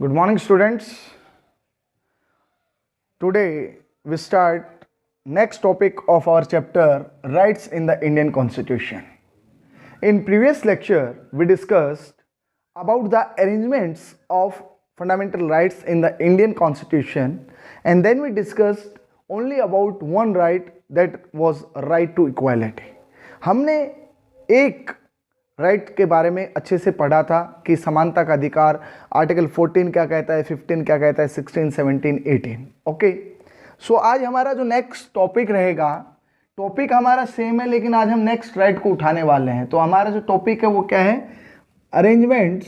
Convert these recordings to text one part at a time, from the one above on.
Good morning, students. Today we start next topic of our chapter, Rights in the Indian Constitution. In previous lecture, we discussed about the arrangements of fundamental rights in the Indian Constitution, and then we discussed only about one right, that was right to equality. हमने एक right के बारे में अच्छे से पढ़ा था कि समानता का अधिकार, आर्टिकल 14 क्या कहता है, 15 क्या कहता है, 16, 17, 18. ओके, सो आज हमारा जो नेक्स्ट टॉपिक रहेगा, टॉपिक हमारा सेम है लेकिन आज हम नेक्स्ट राइट को उठाने वाले हैं. तो हमारा जो टॉपिक है वो क्या है, arrangement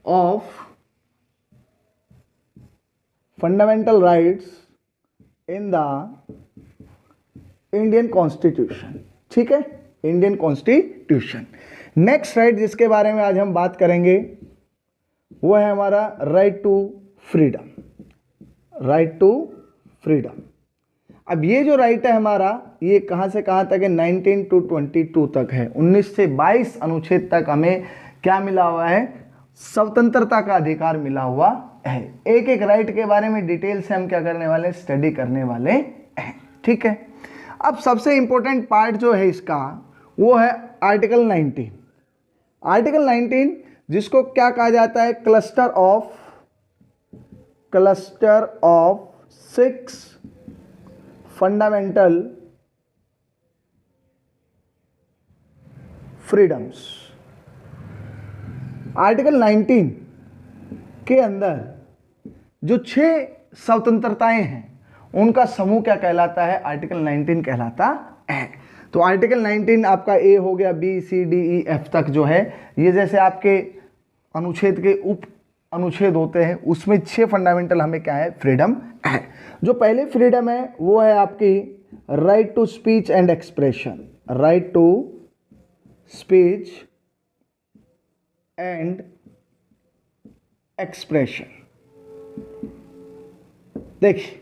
of fundamental rights in the Indian constitution. ठीक है, इंडियन कॉन्स्टिट्यूशन. नेक्स्ट राइट जिसके बारे में आज हम बात करेंगे वो है हमारा right to freedom. Right to freedom. अब ये जो राइट है हमारा, ये कहां से कहां तक है, 19 to 22 तक है. 19 से 22 अनुच्छेद तक हमें क्या मिला हुआ है, स्वतंत्रता का अधिकार मिला हुआ है. एक एक राइट के बारे में डिटेल से हम क्या करने वाले हैं, स्टडी करने वाले हैं. ठीक है, अब सबसे इंपॉर्टेंट पार्ट जो है इसका वो है आर्टिकल 19. आर्टिकल 19 जिसको क्या कहा जाता है, cluster of 6 fundamental freedoms. Article 19 के अंदर जो 6 स्वतंत्रताएं हैं उनका समूह क्या कहलाता है, आर्टिकल 19 कहलाता है. तो आर्टिकल 19 आपका ए हो गया, B C D E F तक जो है, ये जैसे आपके अनुच्छेद के उप अनुच्छेद होते हैं, उसमें 6 फंडामेंटल हमें क्या है, फ्रीडम है. जो पहले फ्रीडम है वो है आपकी right to speech and expression. Right to speech and expression. देखिए,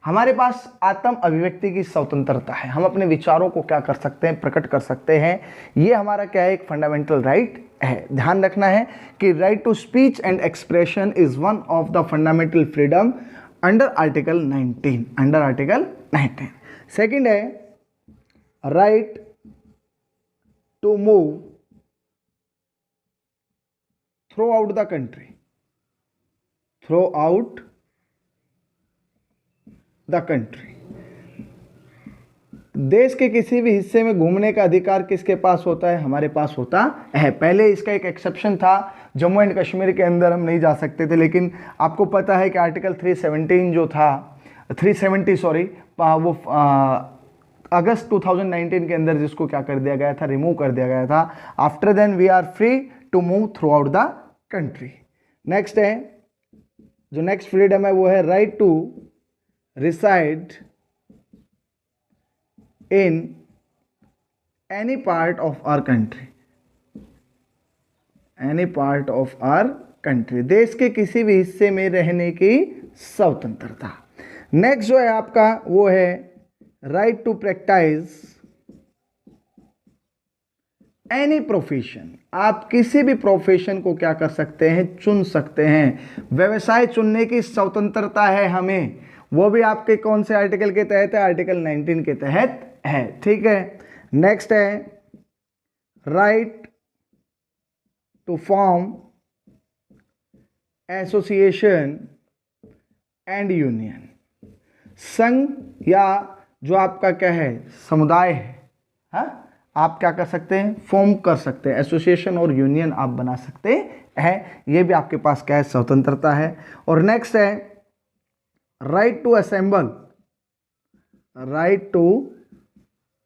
हमारे पास आत्म अभिव्यक्ति की स्वतंत्रता है. हम अपने विचारों को क्या कर सकते हैं, प्रकट कर सकते हैं. ये हमारा क्या है, एक फंडामेंटल राइट है. ध्यान रखना है कि right to speech and expression is one of the fundamental freedom under article 19. Under article 19. Second है right to move throughout the country. Throughout the country. देश के किसी भी हिस्से में घूमने का अधिकार किसके पास होता है, हमारे पास होता है. पहले इसका एक एक्सेप्शन था, जम्मू एंड कश्मीर के अंदर हम नहीं जा सकते थे, लेकिन आपको पता है कि आर्टिकल 317 जो था, 370 सॉरी, वो अगस्त 2019 के अंदर जिसको क्या कर दिया गया था, रिमूव कर दिया गया था. After then we are free to move throughout the country. Next है, जो नेक्स्ट फ्रीडम है वो है right to reside in any part of our country. Any part of our country. देश के किसी भी हिस्से में रहने की स्वतंत्रता. नेक्स्ट जो है आपका वो है right to practise any profession. आप किसी भी प्रोफेशन को क्या कर सकते हैं, चुन सकते हैं. व्यवसाय चुनने की स्वतंत्रता है हमें, वो भी आपके कौन से आर्टिकल के तहत है, आर्टिकल 19 के तहत है. ठीक है, नेक्स्ट है right to form association and union. संघ या जो आपका क्या है, समुदाय है, हाँ, आप क्या कर सकते हैं, फॉर्म कर सकते हैं. एसोसिएशन और यूनियन आप बना सकते हैं. ये भी आपके पास क्या है, स्वतंत्रता है. और नेक्स्ट है right to assemble. Right to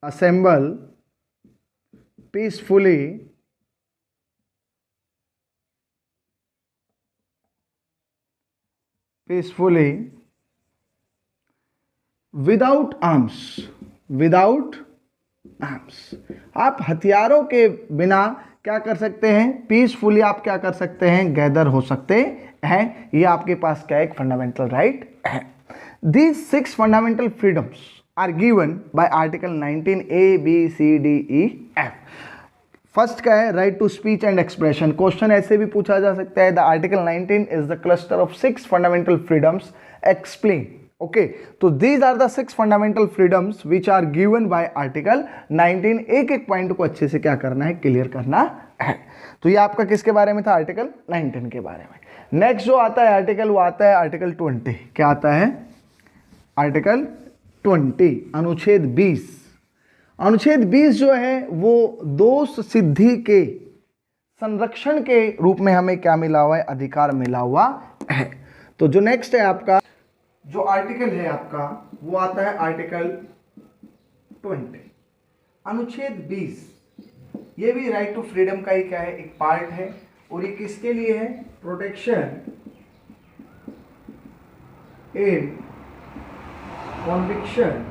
assemble peacefully without arms. Without arms. आप हथियारों के बिना क्या कर सकते हैं, पीसफुली आप क्या कर सकते हैं, गैदर हो सकते हैं. ये आपके पास क्या है, एक फंडामेंटल राइट है. These 6 fundamental freedoms are given by Article 19 A, B, C, D, E, F. First क्या है, right to speech and expression. Question ऐसे भी पूछा जा सकता है, the article 19 is the cluster of 6 fundamental freedoms, explain. Okay, तो these are the 6 fundamental freedoms which are given by article 19। एक एक पॉइंट को अच्छे से क्या करना है, क्लियर करना है। तो ये आपका किसके बारे में था, आर्टिकल 19 के बारे में। नेक्स्ट जो आता है आर्टिकल, वो आता है आर्टिकल 20। क्या आता है, आर्टिकल 20, अनुच्छेद 20। अनुच्छेद 20 जो है वो दोष सिद्धि के संरक्षण के रूप में हमें क्या मिला हुआ है, अधिकार मिला हुआ है। तो जो नेक्स्ट है आपका, जो आर्टिकल है आपका, वो आता है आर्टिकल 20, अनुच्छेद 20। ये भी राइट टू फ्रीडम का ही क्या है, एक पार्ट है। और ये किसके लिए है, protection in conviction,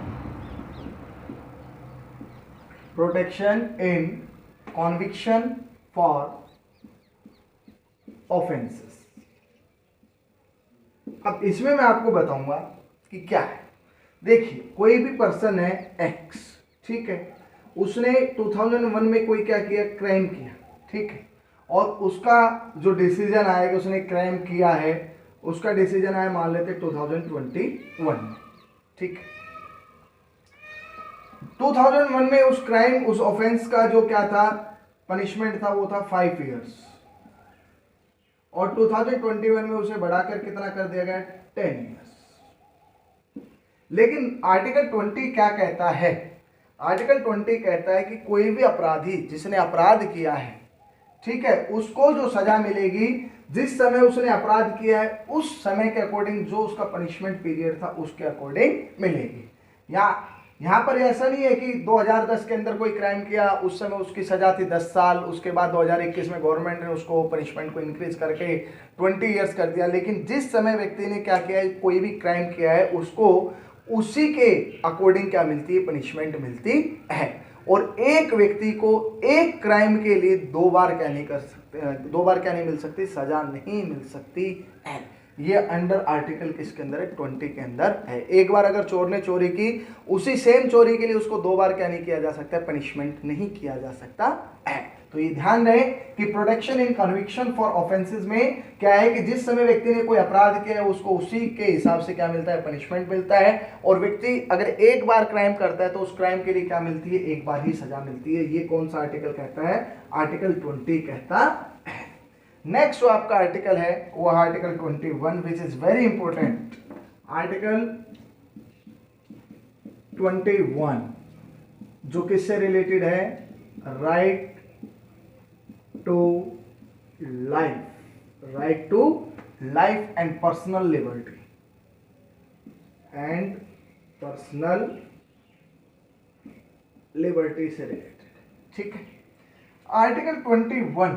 protection in conviction for offences. अब इसमें मैं आपको बताऊंगा कि क्या है। देखिए, कोई भी पर्सन है एक्स, ठीक है, उसने 2001 में कोई क्या किया, क्राइम किया, ठीक है, और उसका जो डिसीजन आया कि उसने क्राइम किया है, उसका डिसीजन आया मान लेते 2021 में, ठीक है। 2001 में उस क्राइम, उस ऑफेंस का जो क्या था, पनिशमेंट था, वो था 5 इयर्स, और 2021 में उसे बढ़ाकर कितना कर दिया गया, 10 इयर्स। लेकिन आर्टिकल 20 क्या कहता है, आर्टिकल 20 कहता है कि कोई भी अपराधी जिसने अपराध किया है, ठीक है, उसको जो सजा मिलेगी, जिस समय उसने अपराध किया है उस समय के अकॉर्डिंग जो उसका पनिशमेंट पीरियड था उसके अकॉर्डिंग मिलेगी। यहाँ पर ऐसा नहीं है कि 2010 के अंदर कोई क्राइम किया, उस समय उसकी सजा थी 10 साल, उसके बाद 2021 में गवर्नमेंट ने उसको पनिशमेंट को इंक्रीज करके 20 इयर्स कर दिया। लेकिन जिस समय व्यक्ति ने क्या किया है, कोई भी क्राइम किया है, उसको उसी के अकॉर्डिंग क्या मिलती है, पनिशमेंट मिलती है। और एक व्यक्ति को एक क्राइम के लिए 2 बार क्या नहीं कर सकते, 2 बार क्या नहीं मिल सकती, सजा नहीं मिल सकती है। ये अंडर आर्टिकल किसके अंदर है, 20 के अंदर है। एक बार अगर चोर ने चोरी की, उसी सेम चोरी के लिए उसको 2 बार क्या नहीं किया जा सकता है, पनिशमेंट नहीं किया जा सकता है। तो ये ध्यान रहे कि protection in conviction for offences में क्या है कि जिस समय व्यक्ति ने कोई अपराध किया है उसको उसी के हिसाब से क्या मिलता है, पनिशमेंट मिलता है। और व्यक्ति अगर एक बार क्राइम करता है तो उस क्राइम के लिए क्या मिलती है, एक बार ही सजा मिलती है। ये कौन सा आर्टिकल कहता है, आर्टिकल 20 कहता है। नेक्स्ट जो आपका आर्टिकल है वो article 21 which is very important. Article 21 जो किससे रिलेटेड है, right to life, right to life and personal liberty, and personal liberty से रिलेटेड, ठीक है। आर्टिकल 21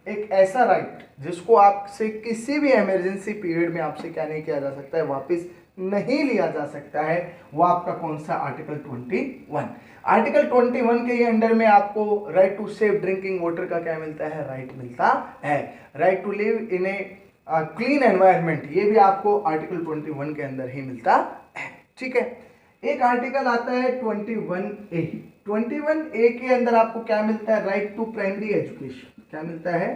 एक ऐसा राइट जिसको आपसे किसी भी इमरजेंसी पीरियड में आपसे क्या नहीं किया जा सकता है, वापस नहीं लिया जा सकता है, वो आपका कौन सा, आर्टिकल 21। आर्टिकल 21 के अंडर में आपको right to safe drinking water का क्या मिलता है, राइट मिलता है। Right to live in a clean environment, ये भी आपको आर्टिकल 21 के अंदर ही मिलता है, ठीक है। एक आर्टिकल आता है 21A। 21A के अंदर आपको क्या मिलता है, राइट टू प्राइमरी एजुकेशन। क्या मिलता है,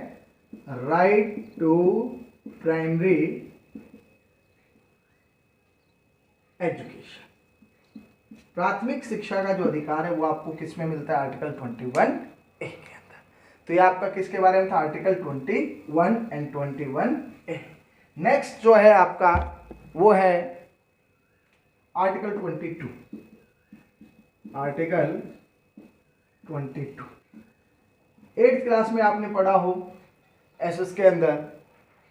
राइट टू प्राइमरी एजुकेशन। प्राथमिक शिक्षा का जो अधिकार है वो आपको किस में मिलता है, आर्टिकल 21A के अंदर। तो ये आपका किसके बारे में था, आर्टिकल 21 एंड 21A। नेक्स्ट जो है आपका वो है आर्टिकल 22। आर्टिकल 22 8th क्लास में आपने पढ़ा हो एसएस के अंदर,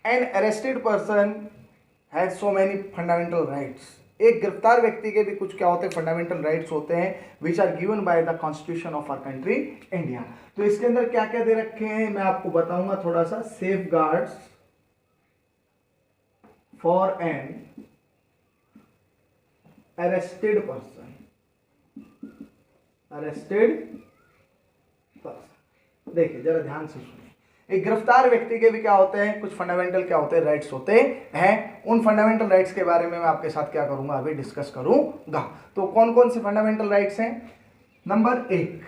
an arrested person has so many fundamental rights. एक गिरफ्तार व्यक्ति के भी कुछ क्या होते हैं, फंडामेंटल राइट्स होते हैं which are given by the constitution of our country India. तो इसके अंदर क्या क्या दे रखे हैं मैं आपको बताऊंगा थोड़ा सा। Safeguards for an arrested person, arrested person. देखिए जरा ध्यान से सुनिए, एक गिरफ्तार व्यक्ति के भी क्या होते हैं, कुछ फंडामेंटल क्या होते हैं, राइट्स होते हैं। उन फंडामेंटल राइट्स के बारे में मैं आपके साथ क्या करूंगा, अभी डिस्कस करूंगा। तो कौन कौन से फंडामेंटल राइट्स हैं। नंबर 1,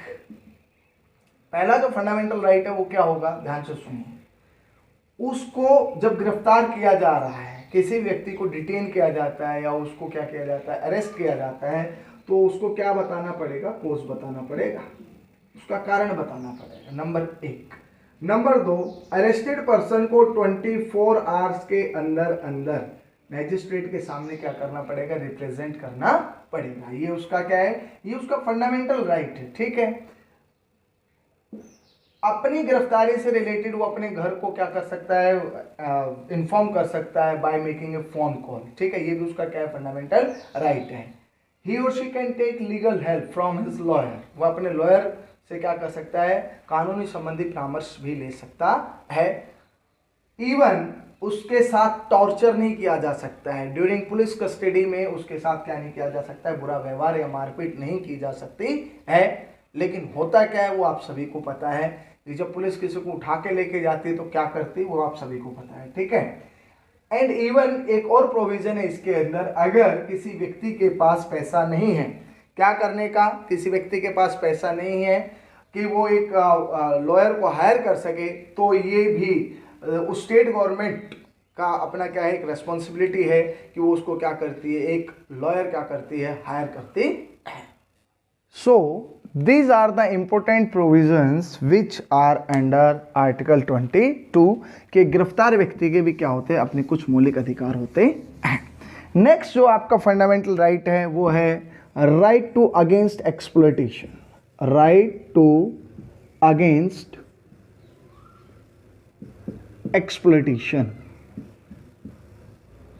पहला जो फंडामेंटल राइट है वो क्या होगा, ध्यान से सुनिए। उसको जब गिरफ्तार किया जा रहा है, किसी व्यक्ति को डिटेन किया जाता है या उसको क्या किया जाता है, अरेस्ट किया जाता है, तो उसको क्या बताना पड़ेगा, कोस बताना पड़ेगा, उसका कारण बताना पड़ेगा, नंबर एक। नंबर दो, अरेस्टेड पर्सन को 24 आवर्स के अंदर अंदर मैजिस्ट्रेट के सामने क्या करना पड़ेगा, रिप्रेजेंट करना पड़ेगा। ये उसका क्या है, ये उसका फंडामेंटल राइट है, ठीक है। अपनी गिरफ्तारी से रिलेटेड वो अपने घर को क्या कर सकता है, इन्फॉर्म कर सकता है by making a phone call, ठीक है। ये भी उसका क्या है, फंडामेंटल राइट है। ही और she can take legal help from his lawyer, वो अपने लॉयर से क्या कर सकता है, कानूनी संबंधी परामर्श भी ले सकता है। इवन उसके साथ टॉर्चर नहीं किया जा सकता है, ड्यूरिंग पुलिस कस्टडी में उसके साथ क्या नहीं किया जा सकता है, बुरा व्यवहार या मारपीट नहीं की जा सकती है। लेकिन होता क्या है वो आप सभी को पता है कि जब पुलिस किसी को उठा के लेके जाती है तो क्या करती है वो आप सभी को पता है, ठीक है। एंड इवन एक और प्रोविजन है इसके अंदर, अगर किसी व्यक्ति के पास पैसा नहीं है क्या करने का, किसी व्यक्ति के पास पैसा नहीं है कि वो एक लॉयर को हायर कर सके, तो ये भी उस स्टेट गवर्नमेंट का अपना क्या है, एक रेस्पॉन्सिबिलिटी है कि वो उसको क्या करती है, एक लॉयर क्या करती है, हायर करती है। सो these are the important provisions which are under article 22 के गिरफ्तार व्यक्ति के भी क्या होते हैं, अपने कुछ मौलिक अधिकार होते हैं। नेक्स्ट जो आपका फंडामेंटल राइट है वो है right to against exploitation, right to against exploitation.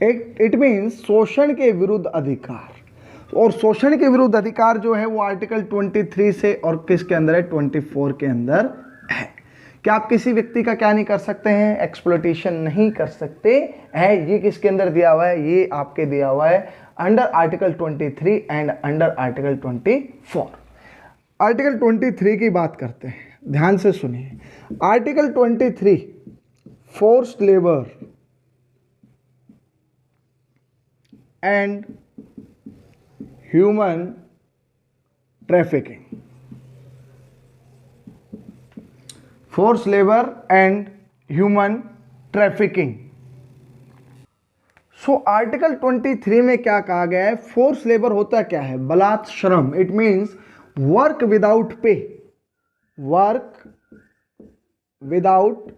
It means शोषण के विरुद्ध अधिकार, और शोषण के विरुद्ध अधिकार जो है वो आर्टिकल 23 से और किसके अंदर है, 24 के अंदर है। क्या आप किसी व्यक्ति का क्या नहीं कर सकते हैं, एक्सप्लॉयटेशन नहीं कर सकते हैं। ये किसके अंदर दिया हुआ है, ये आपके दिया हुआ है under article 23 and under article 24। Article 23 की बात करते हैं, ध्यान से सुनिए। Article 23 forced labour and human trafficking, force labour and human trafficking. So article 23 में क्या कहा गया है, फोर्स लेबर होता क्या है, बलात् श्रम। It means work without pay, work without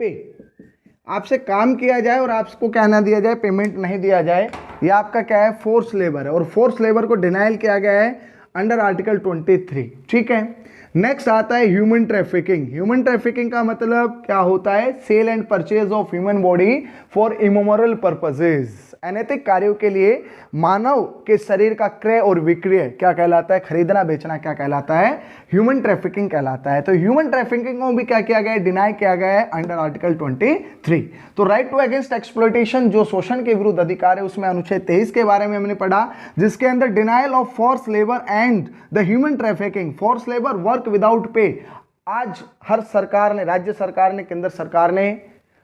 pay, आपसे काम किया जाए और आपको क्या ना दिया जाए, पेमेंट नहीं दिया जाए, ये आपका क्या है, फोर्स लेबर है। और फोर्स लेबर को डिनाइल किया गया है अंडर आर्टिकल 23, ठीक है। नेक्स्ट आता है ह्यूमन ट्रैफिकिंग। ह्यूमन ट्रैफिकिंग का मतलब क्या होता है, sale and purchase of human body for immoral purposes, अनैतिक कार्यों के लिए मानव के शरीर का क्रय और विक्रय क्या कहलाता है, खरीदना बेचना क्या कहलाता है, ह्यूमन ट्रैफिकिंग कहलाता है। तो ह्यूमन ट्रैफिकिंग को भी क्या किया गया है, डिनाई किया गया है अंडर आर्टिकल 23। तो राइट टू अगेंस्ट एक्सप्लॉयटेशन जो शोषण के विरुद्ध अधिकार है, उसमें अनुच्छेद 23 के बारे में हमने पढ़ा, जिसके अंदर denial of force labour and the human trafficking, force labour, work without pay. आज हर सरकार ने, राज्य सरकार ने, केंद्र सरकार ने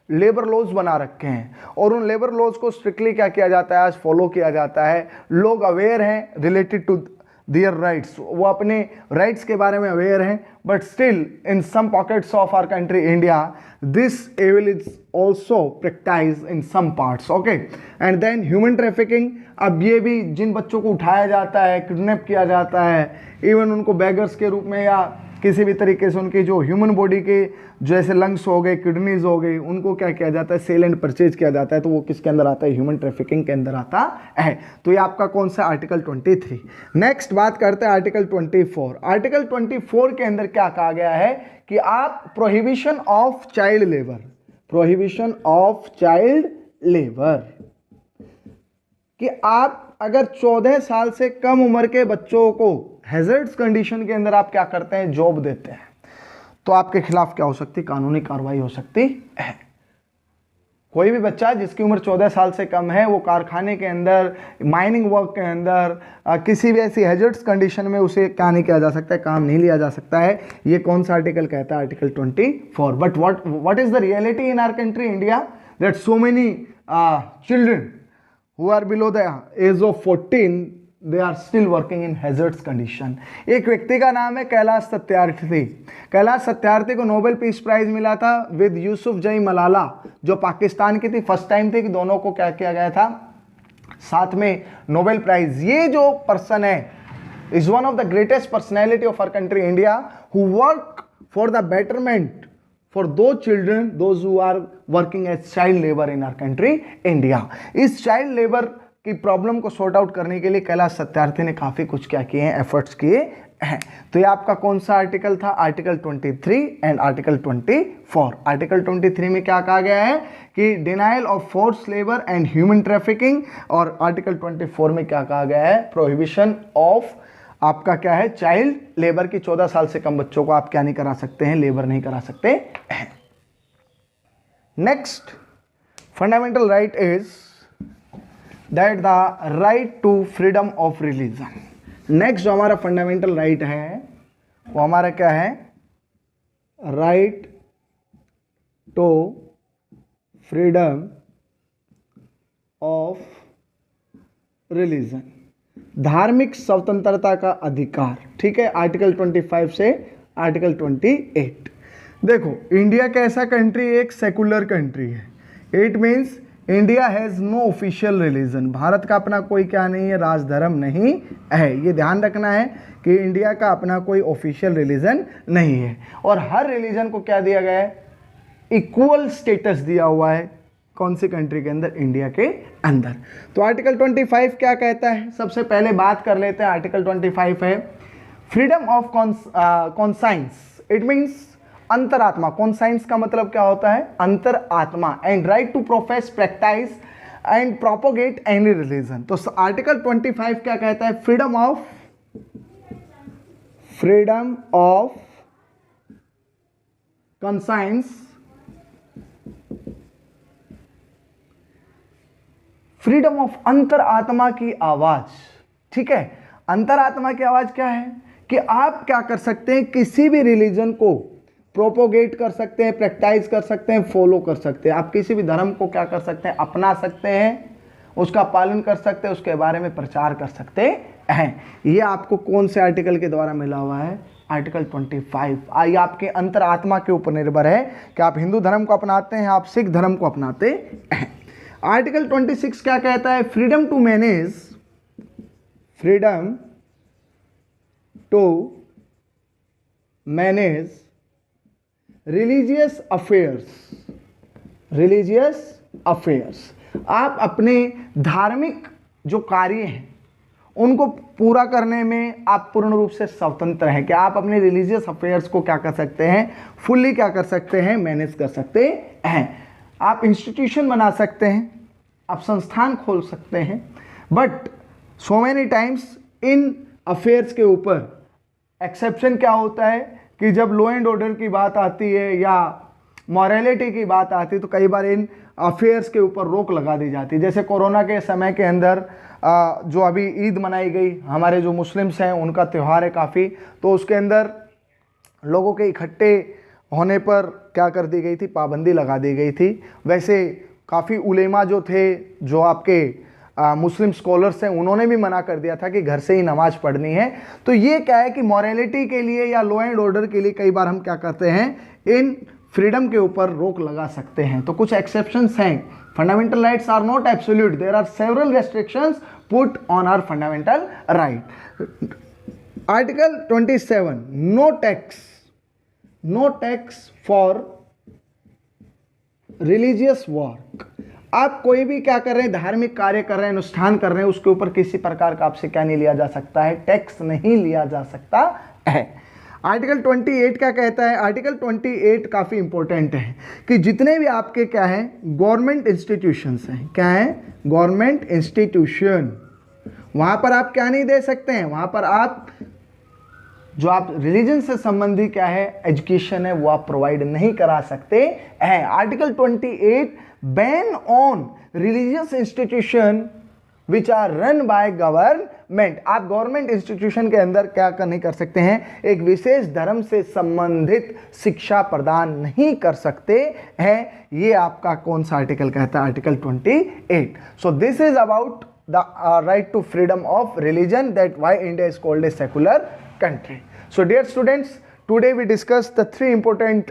लेबर लॉज बना रखे हैं और उन लेबर लॉज को स्ट्रिक्टली क्या किया जाता है, आज फॉलो किया जाता है। लोग अवेयर हैं रिलेटेड टू देयर राइट्स, वो अपने राइट्स के बारे में अवेयर हैं, but still in some pockets of our country India this evil is also practise in some parts, okay. And then human trafficking, अब ये भी जिन बच्चों को उठाया जाता है, किडनैप किया जाता है, इवन उनको बैगर्स के रूप में या किसी भी तरीके से उनकी जो ह्यूमन बॉडी के जैसे लंग्स हो गए, किडनीज हो गई, उनको क्या किया जाता है, सेल एंड परचेज किया जाता है। तो वो किसके अंदर आता है, ह्यूमन ट्रैफिकिंग के अंदर आता है। तो ये आपका कौन सा, आर्टिकल 23। नेक्स्ट बात करते हैं आर्टिकल 24। आर्टिकल 24 के अंदर क्या कहा गया है कि आप prohibition of child labour, prohibition of child labour, कि आप अगर 14 साल से कम उम्र के बच्चों को हैजर्ड्स कंडीशन के अंदर आप क्या करते हैं, जॉब देते हैं, तो आपके खिलाफ क्या हो सकती है, कानूनी कार्रवाई हो सकती है। कोई भी बच्चा जिसकी उम्र 14 साल से कम है, वो कारखाने के अंदर, माइनिंग वर्क के अंदर, किसी भी ऐसी हैजर्ड्स कंडीशन में उसे क्या नहीं किया जा सकता है, काम नहीं लिया जा सकता है। ये कौन सा आर्टिकल कहता है, article 24। But what is the reality in our country India, that so many children who are below the age of 14 they are still working in hazards condition. एक व्यक्ति का नाम है कैलाश सत्यार्थी। कैलाश सत्यार्थी को नोबेल पीस प्राइज मिला था विद यूसुफजई मलाला जो पाकिस्तान की थी। फर्स्ट टाइम थी कि दोनों को क्या किया गया था, साथ में नोबेल प्राइज। ये जो पर्सन है is one of the greatest personality of our country India who work for the betterment for those children those who are working as child labour in our country India. इस child labour की problem को sort out करने के लिए कैलाश सत्यार्थी ने काफी कुछ क्या किए हैं, एफर्ट्स किए हैं। तो ये आपका कौन सा आर्टिकल था, आर्टिकल 23 एंड आर्टिकल 24। आर्टिकल 23 में क्या कहा गया है कि denial of force labour and human trafficking, और आर्टिकल 24 में क्या कहा गया है, प्रोहिबिशन ऑफ आपका क्या है, चाइल्ड लेबर की 14 साल से कम बच्चों को आप क्या नहीं करा सकते हैं, लेबर नहीं करा सकते हैं। Next fundamental right is that the right to freedom of religion. Next जो हमारा फंडामेंटल राइट है वो हमारा क्या है, right to freedom of religion, धार्मिक स्वतंत्रता का अधिकार। ठीक है, आर्टिकल 25 से आर्टिकल 28। देखो इंडिया कैसा कंट्री, एक सेकुलर कंट्री है। It means India has no official religion. Bharat का अपना कोई क्या नहीं है, राजधर्म नहीं है। ये ध्यान रखना है कि इंडिया का अपना कोई ऑफिशियल रिलीजन नहीं है, और हर रिलीजन को क्या दिया गया है, इक्वल स्टेटस दिया हुआ है। कौन सी कंट्री के अंदर, इंडिया के अंदर। तो आर्टिकल 25 क्या कहता है, सबसे पहले बात कर लेते हैं। आर्टिकल 25 है freedom of conscience. It means अंतरात्मा। कॉन्साइंस का मतलब क्या होता है, अंतरात्मा। And right to profess, practice and propagate any religion. तो आर्टिकल 25 क्या कहता है, freedom of conscience, freedom of अंतरात्मा की आवाज। ठीक है, अंतरात्मा की आवाज क्या है कि आप क्या कर सकते हैं, किसी भी रिलीजन को प्रोपोगेट कर सकते हैं, प्रैक्टिस कर सकते हैं, फॉलो कर सकते हैं। आप किसी भी धर्म को क्या कर सकते हैं, अपना सकते हैं, उसका पालन कर सकते हैं, उसके बारे में प्रचार कर सकते हैं। ये आपको कौन से आर्टिकल के द्वारा मिला हुआ है, आर्टिकल 25। ये आपके अंतरात्मा के ऊपर निर्भर है कि आप हिंदू धर्म को अपनाते हैं, आप सिख धर्म को अपनाते हैं। आर्टिकल 26 क्या कहता है, freedom to manage religious affairs. आप अपने धार्मिक जो कार्य हैं उनको पूरा करने में आप पूर्ण रूप से स्वतंत्र हैं, कि आप अपने रिलीजियस अफेयर्स को क्या कर सकते हैं, फुल्ली क्या कर सकते हैं, मैनेज कर सकते हैं। आप इंस्टीट्यूशन बना सकते हैं, आप संस्थान खोल सकते हैं, but so many times in affairs के ऊपर एक्सेप्शन क्या होता है कि जब लॉ एंड ऑर्डर की बात आती है या मॉरलिटी की बात आती है तो कई बार इन अफेयर्स के ऊपर रोक लगा दी जाती है। जैसे कोरोना के समय के अंदर जो अभी ईद मनाई गई, हमारे जो मुस्लिम्स हैं उनका त्यौहार है काफ़ी, तो उसके अंदर लोगों के इकट्ठे होने पर क्या कर दी गई थी, पाबंदी लगा दी गई थी। वैसे काफ़ी उलेमा जो थे, जो आपके मुस्लिम स्कॉलर्स हैं, उन्होंने भी मना कर दिया था कि घर से ही नमाज पढ़नी है। तो ये क्या है कि मॉरलिटी के लिए या लॉ एंड ऑर्डर के लिए कई बार हम क्या करते हैं, इन फ्रीडम के ऊपर रोक लगा सकते हैं। तो कुछ एक्सेप्शंस हैं। Fundamental rights are not absolute, there are several restrictions put on our fundamental right. Article 27, no tax for religious work. आप कोई भी क्या कर रहे हैं, धार्मिक कार्य कर रहे हैं, अनुष्ठान कर रहे हैं, उसके ऊपर किसी प्रकार का आपसे क्या नहीं लिया जा सकता है, टैक्स नहीं लिया जा सकता है। आर्टिकल 28 क्या कहता है, आर्टिकल 28 काफ़ी इंपॉर्टेंट है कि जितने भी आपके क्या हैं, गवर्नमेंट इंस्टीट्यूशंस हैं, क्या हैं, गवर्नमेंट इंस्टीट्यूशन, वहाँ पर आप क्या नहीं दे सकते हैं, वहाँ पर आप जो आप रिलीजन से संबंधी क्या है, एजुकेशन है, वो आप प्रोवाइड नहीं करा सकते हैं। Article 28 ban on religious institution which are run by government. आप गवर्नमेंट इंस्टीट्यूशन के अंदर क्या नहीं कर सकते हैं, एक विशेष धर्म से संबंधित शिक्षा प्रदान नहीं कर सकते हैं। ये आपका कौन सा आर्टिकल कहता है, article 28। So this is about the right to freedom of religion, that why India is called a secular country. So dear students, today we discussed the three important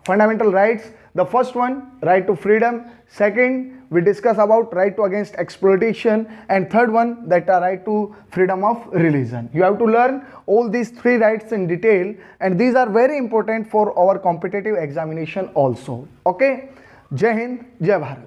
fundamental rights. The first one, right to freedom. Second, we discuss about right to against exploitation, and third one, that right to freedom of religion. You have to learn all these three rights in detail, and these are very important for our competitive examination also. Okay, Jai Hind, Jai Bharat.